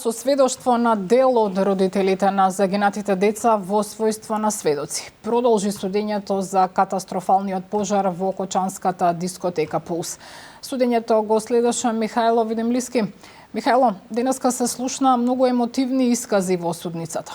со сведоштво на дел од родителите на загинатите деца во својство на сведоци. Продолжи судењето за катастрофалниот пожар во Окочанската дискотека Пулс. Судењето го следеше Михајло Видемлиски. Михајло, денеска се слушна многу емотивни искази во судницата.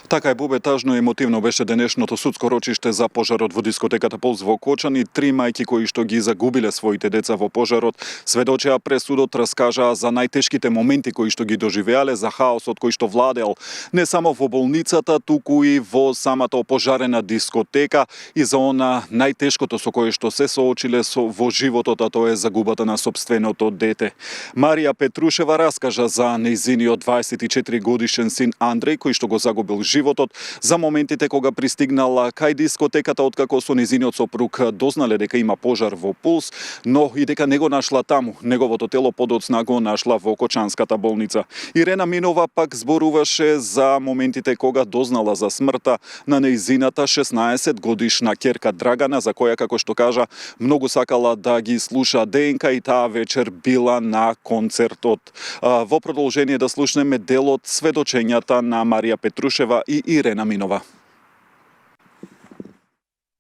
Така е, Бубе, тажно и емотивно беше денешното судско рочиште за пожарот во дискотеката Пулс во Окочани. Три мајки кои што ги загубиле своите деца во пожарот сведочеа пред судот, раскажаа за најтешките моменти кои што ги доживеале, за хаосот кој што владеел не само во болницата, туку и во самата опожарена дискотека и за она најтешкото со кое што се соочиле во животот, а тоа е загубата на сопственото дете. Марија Петрушева раскажа за нејзиниот 24 годишен син Андреј кој што го загубил животот, за моментите кога пристигнала кај дискотеката откако со нејзиниот сопруг дознале дека има пожар во Пулс, но и дека не го нашла таму. Неговото тело подоцна го нашла во Окочанската болница. Ирена Минова пак зборуваше за моментите кога дознала за смртта на нејзината 16 годишна ќерка Драгана, за која, како што кажа, многу сакала да ги слуша ДНК и таа вечер била на концертот. Во продолжение да слушнеме дел од сведочењата на Марија Петрушева и Ирена Минова.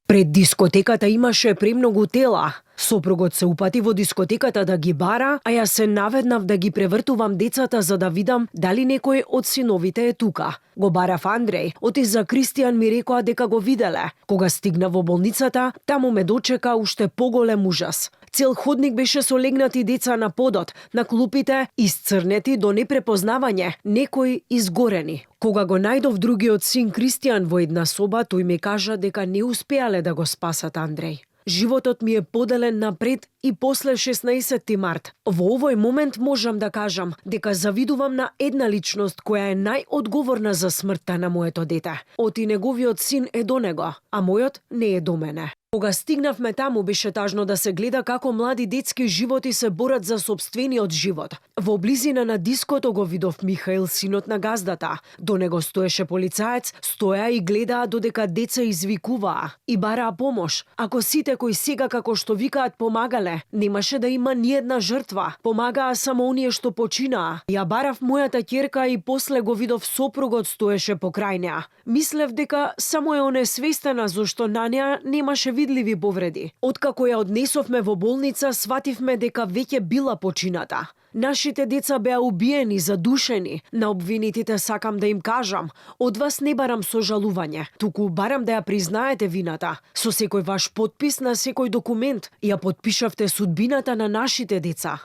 Пред дискотеката имаше премногу тела. Сопругот се упати во дискотеката да ги бара, а јас се наведнав да ги превртувам децата за да видам дали некој од синовите е тука. Го барав Андреј, оти за Кристијан ми рекоа дека го виделе. Кога стигна во болницата, таму ме дочека уште поголем ужас. Цел ходник беше со легнати деца на подот, на клупите, исцрнети до непрепознавање, некои изгорени. Кога го најдов другиот син Кристијан во една соба, тој ми кажа дека не успеале да го спасат Андреј. Животот ми е поделен напред и после 16 март. Во овој момент можам да кажам дека завидувам на една личност која е најодговорна за смртта на моето дете. Оти неговиот син е до него, а мојот не е до мене. Кога стигнавме таму, беше тажно да се гледа како млади детски животи се борат за сопствениот живот. Во близина на диското го видов Михаил, синот на газдата. До него стоеше полицаец, стоја и гледаа додека деца извикуваа и бараа помош. Ако сите кои сега како што викаат помагале, немаше да има ни една жртва. Помагаа само оние што починаа. Ја барав мојата ќерка и после го видов сопругот стоеше покрај неа. Мислев дека само е онесвестена зашто на неа немаше видливи повреди. Откако ја однесовме во болница, свативме дека веќе била почината. Нашите деца беа убиени, задушени. На обвинетите сакам да им кажам, од вас не барам сожалување, туку барам да ја признаете вината. Со секој ваш потпис на секој документ ја потпишавте судбината на нашите деца.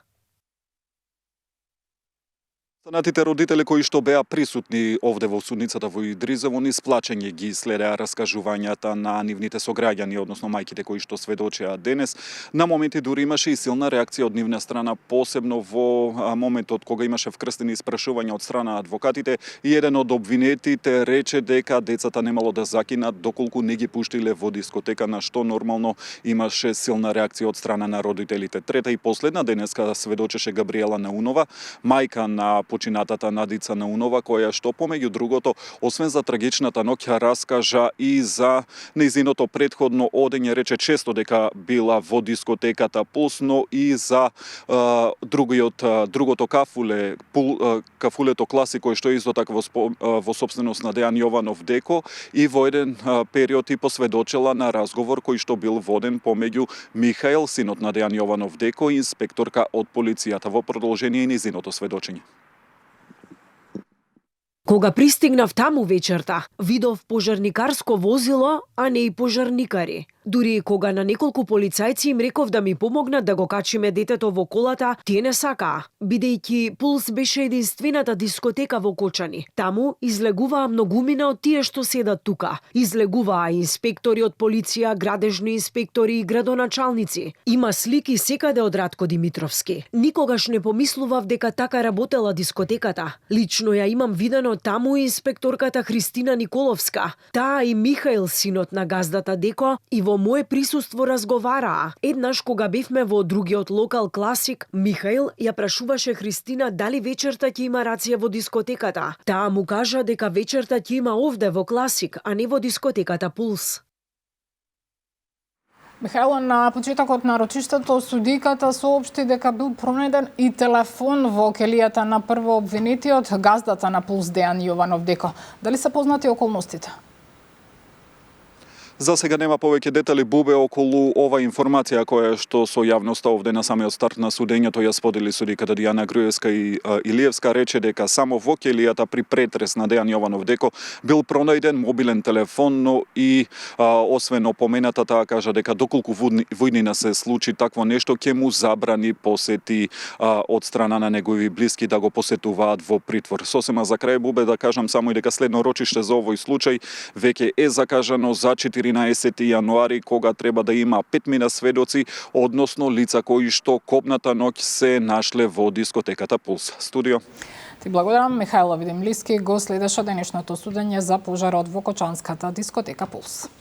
Останатите родители кои што беа присутни овде во судницата во Идризево низ плачење ги следеа раскажувањата на нивните сограѓани, односно мајките кои што сведочеа денес. На моменти дури имаше и силна реакција од нивна страна, посебно во моментот кога имаше вкрстени испрашувања од страна на адвокатите и еден од обвинетите рече дека децата немало да закинат доколку не ги пуштиле во дискотека, на што нормално имаше силна реакција од страна на родителите. Трета и последна денеска сведочеше Габриела Наунова, мајка на починатата Надица Наунова, која што помеѓу другото, освен за трагичната ноќ, раскажа и за нејзиното претходно одење, рече често дека била во дискотеката Пулс, но и за другото кафуле, кафулето Класи, кој што е исто така во собственост на Дејан Јованов Деко, и во еден период и посведочела на разговор кој што бил воден помеѓу Михаил, синот на Дејан Јованов Деко, и инспекторка од полицијата. Во продолжение и нејзиното сведочење. Кога пристигнав таму вечерта, видов пожарникарско возило, а не и пожарникари. Дури кога на неколку полицајци им реков да ми помогнат да го качиме детето во колата, тие не сакаа, бидејќи Пулс беше единствената дискотека во Окочани. Таму излегуваа многумина од тие што седат тука. Излегуваа инспектори од полиција, градежни инспектори и градоначалници. Има слики секаде од Ратко Димитровски. Никогаш не помислував дека така работела дискотеката. Лично ја имам видено таму и инспекторката Христина Николовска. Таа и Михаил, синот на газдата Деко, и во мое присуство разговараа. Еднаш кога бевме во другиот локал Класик, Михаил ја прашуваше Христина дали вечерта ќе има рација во дискотеката. Таа му кажа дека вечерта ќе има овде во Класик, а не во дискотеката Пулс. Михајло, на почетокот на рочиштето судиката соопшти дека бил пронајден и телефон во келијата на прво обвинетиот, газдата на Пулс Дејан Јованов Деко. Дали се познати околностите? За сега нема повеќе детали, Бубе, околу ова информација која што со јавноста овде на самиот старт на судењето ја сподели судиката Дијана Груевска и Илиевска, рече дека само во келијата при претрес на Дејан Јованов Деко бил пронајден мобилен телефон, но и освен опомената, таа кажа дека доколку во иднина се случи такво нешто, ќе му забрани посети од страна на негови блиски да го посетуваат во притвор. Сосема за крај, Бубе, да кажам само и дека следно рочиште за овој случај веќе е закажано за 14 јануари, кога треба да има 5 сведоци, односно лица кои што копната ноќ се нашле во дискотеката Пулс. Студио. Ти благодарам, Михајло Видимлиски го следеше денешното судење за пожарот во Кочанската дискотека Пулс.